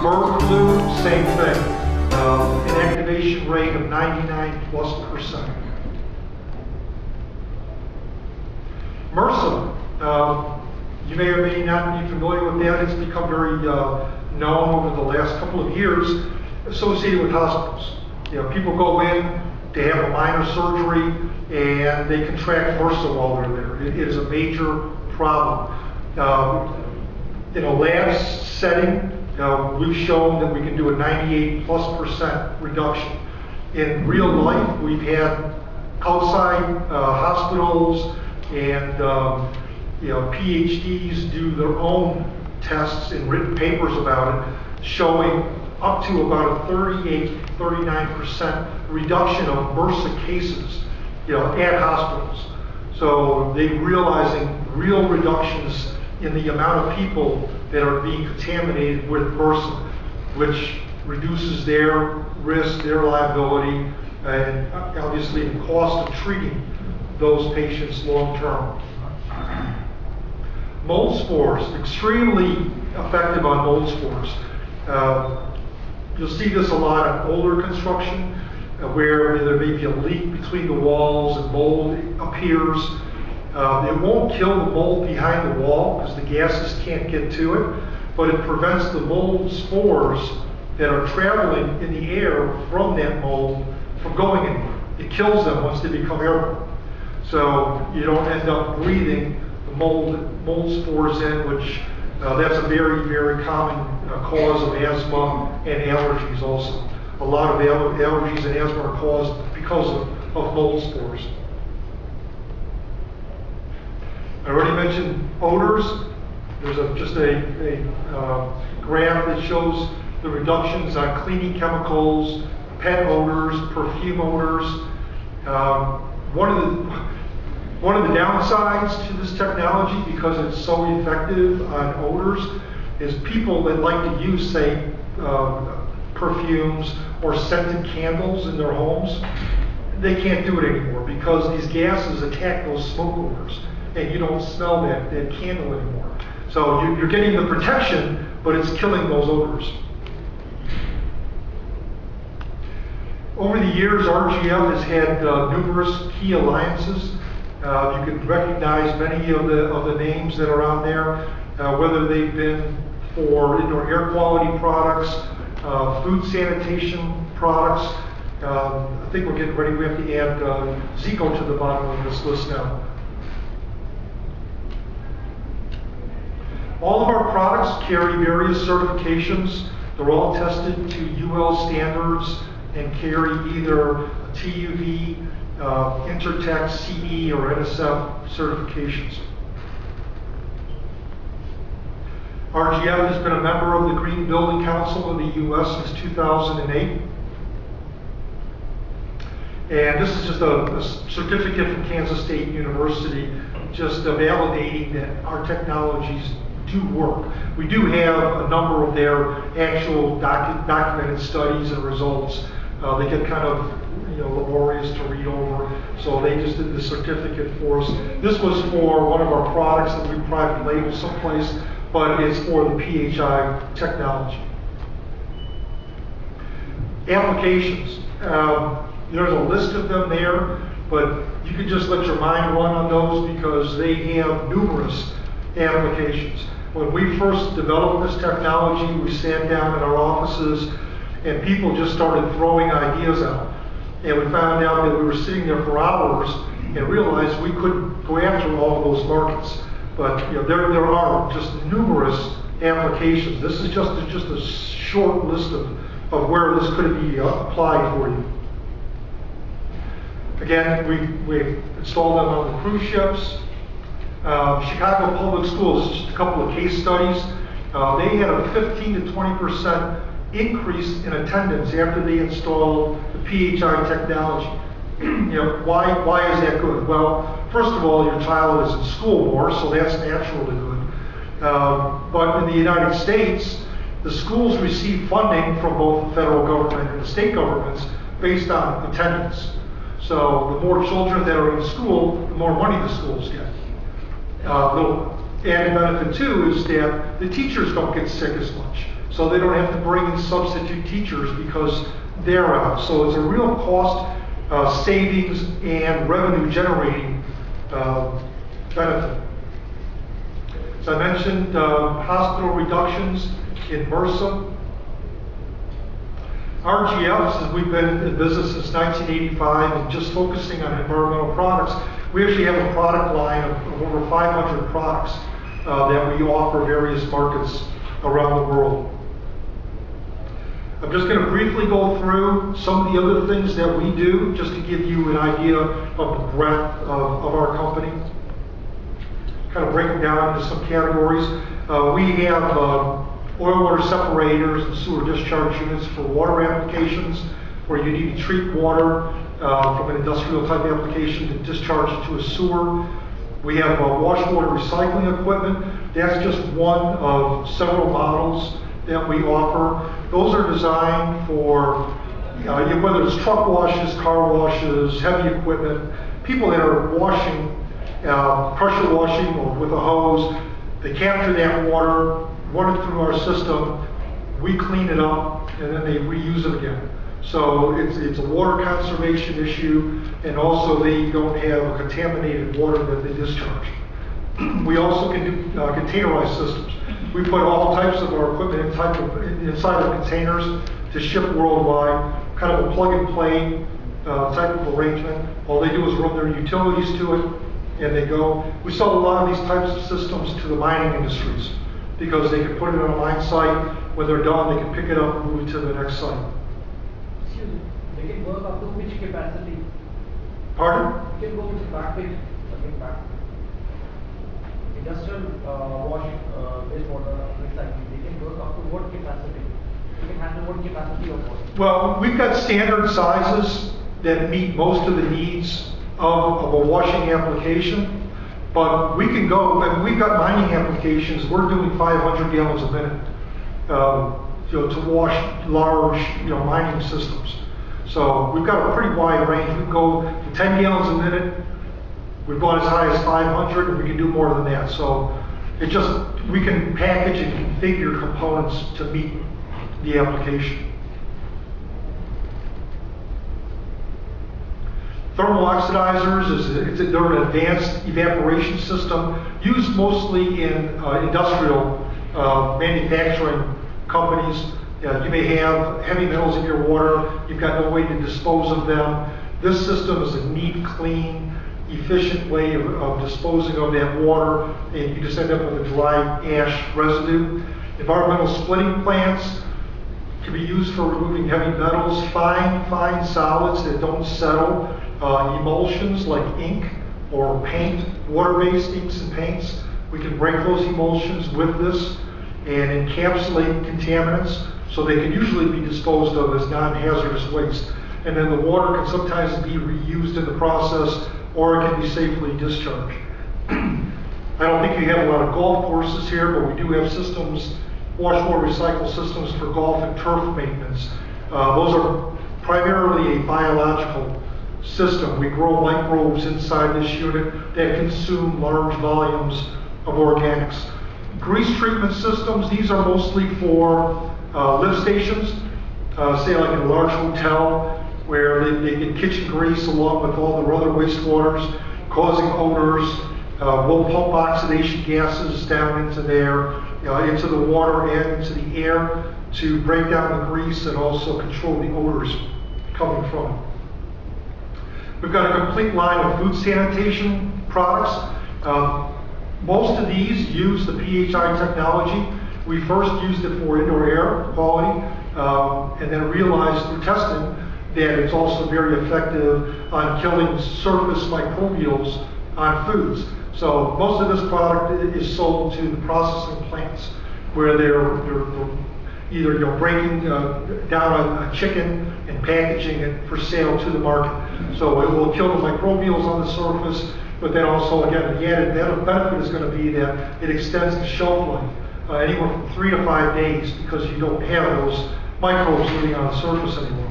Bird flu, same thing. An activation rate of 99+%. MRSA, you may or may not be familiar with that. It's become very known over the last couple of years, associated with hospitals. People go in to have a minor surgery and they contract MRSA while they're there. It is a major problem. In a lab setting, we've shown that we can do a 98+% reduction. In real life, we've had outside hospitals and PhDs do their own tests and written papers about it, showing up to about a 38-39% reduction of MRSA cases, at hospitals. So they're realizing real reductions in the amount of people that are being contaminated with MRSA, which reduces their risk, their liability, and obviously the cost of treating those patients long term. Mold spores, extremely effective on mold spores. You'll see this a lot in older construction, where there may be a leak between the walls and mold appears. It won't kill the mold behind the wall because the gases can't get to it, but it prevents the mold spores that are traveling in the air from that mold from going anywhere. It kills them once they become airborne. So you don't end up breathing the mold spores in, which that's a very, very common cause of asthma and allergies also. A lot of allergies and asthma are caused because of mold spores. I already mentioned odors. There's just a graph that shows the reductions on cleaning chemicals, pet odors, perfume odors. One of the downsides to this technology, because it's so effective on odors, is people that like to use, say, perfumes or scented candles in their homes, they can't do it anymore because these gases attack those smoke odors and you don't smell that candle anymore. So you're getting the protection, but it's killing those odors. Over the years, RGF has had numerous key alliances. You can recognize many of the names that are on there, whether they've been for indoor air quality products, food sanitation products. I think we're getting ready. We have to add Zico to the bottom of this list now. All of our products carry various certifications. They're all tested to UL standards and carry either TUV, Intertech, CE, or NSF certifications. RGF has been a member of the Green Building Council of the U.S. since 2008. And this is just a certificate from Kansas State University, just validating that our technologies do work. We do have a number of their actual documented studies and results. They get kind of laborious to read over, so they just did the certificate for us. This was for one of our products that we private label someplace, but it's for the PHI technology. Applications. There's a list of them there, but you can just let your mind run on those because they have numerous applications. When we first developed this technology, we sat down in our offices and people just started throwing ideas out. And we found out that we were sitting there for hours and realized we couldn't go after all of those markets. But there are just numerous applications. This is just a short list of where this could be applied for you. Again, we've installed them on the cruise ships. Chicago Public Schools, just a couple of case studies. They had a 15 to 20% increase in attendance after they installed the PHI technology. Why is that good? Well, first of all, your child is in school more, so that's naturally good. But in the United States, the schools receive funding from both the federal government and the state governments based on attendance. So the more children that are in school, the more money the schools get. The added benefit too is that the teachers don't get sick as much. so they don't have to bring in substitute teachers because they're out. So it's a real cost savings and revenue generating benefit. As I mentioned, hospital reductions in MRSA. RGF, since we've been in business since 1985 and just focusing on environmental products, we actually have a product line of over 500 products that we offer various markets around the world. I'm just going to briefly go through some of the other things that we do, just to give you an idea of the breadth of our company. Kind of break them down into some categories. We have oil water separators and sewer discharge units for water applications, where you need to treat water from an industrial type application to discharge it to a sewer. We have wash water recycling equipment. That's just one of several models that we offer. Those are designed for whether it's truck washes, car washes, heavy equipment, people that are washing, pressure washing or with a hose. They capture that water, run it through our system, we clean it up, and then they reuse it again. So it's a water conservation issue, and also they don't have contaminated water that they discharge. We also can do containerized systems. We put all types of our equipment inside of containers to ship worldwide, kind of a plug and play type of arrangement. All they do is run their utilities to it, and they go. We sell a lot of these types of systems to the mining industries because they can put it on a mine site. When they're done, they can pick it up and move it to the next site. Excuse me, they can work up to which capacity? Pardon? You can go with backfill, back. Industrial wastewater recycling, they can work up to what capacity? They can handle what capacity of water? Well, we've got standard sizes that meet most of the needs of a washing application, but we can go, and we've got mining applications, we're doing 500 gallons a minute to wash large mining systems. So we've got a pretty wide range. We can go to 10 gallons a minute. We've gone as high as 500, and we can do more than that. So we can package and configure components to meet the application. Thermal oxidizers, they're an advanced evaporation system used mostly in industrial manufacturing companies. You may have heavy metals in your water, you've got no way to dispose of them. This system is a neat, clean, efficient way of disposing of that water, and you just end up with a dry ash residue. Environmental splitting plants can be used for removing heavy metals, fine solids that don't settle, emulsions like ink or paint, water-based inks and paints. We can break those emulsions with this and encapsulate contaminants, so they can usually be disposed of as non-hazardous waste. And then the water can sometimes be reused in the process, or it can be safely discharged. I don't think you have a lot of golf courses here, but we do have systems, wash water recycle systems for golf and turf maintenance. Those are primarily a biological system. We grow microbes inside this unit that consume large volumes of organics. Grease treatment systems, these are mostly for lift stations, say like in a large hotel, where they get kitchen grease along with all the other wastewaters, causing odors. We'll pump oxidation gases down into there, into the water and into the air to break down the grease and also control the odors coming from it. We've got a complete line of food sanitation products. Most of these use the PHI technology. We first used it for indoor air quality, and then realized through testing that it's also very effective on killing surface microbials on foods. So most of this product is sold to the processing plants, where they're either breaking down a chicken and packaging it for sale to the market. So it will kill the microbials on the surface, but then also, again, the added benefit is going to be that it extends the shelf life anywhere from 3 to 5 days, because you don't have those microbes living on the surface anymore.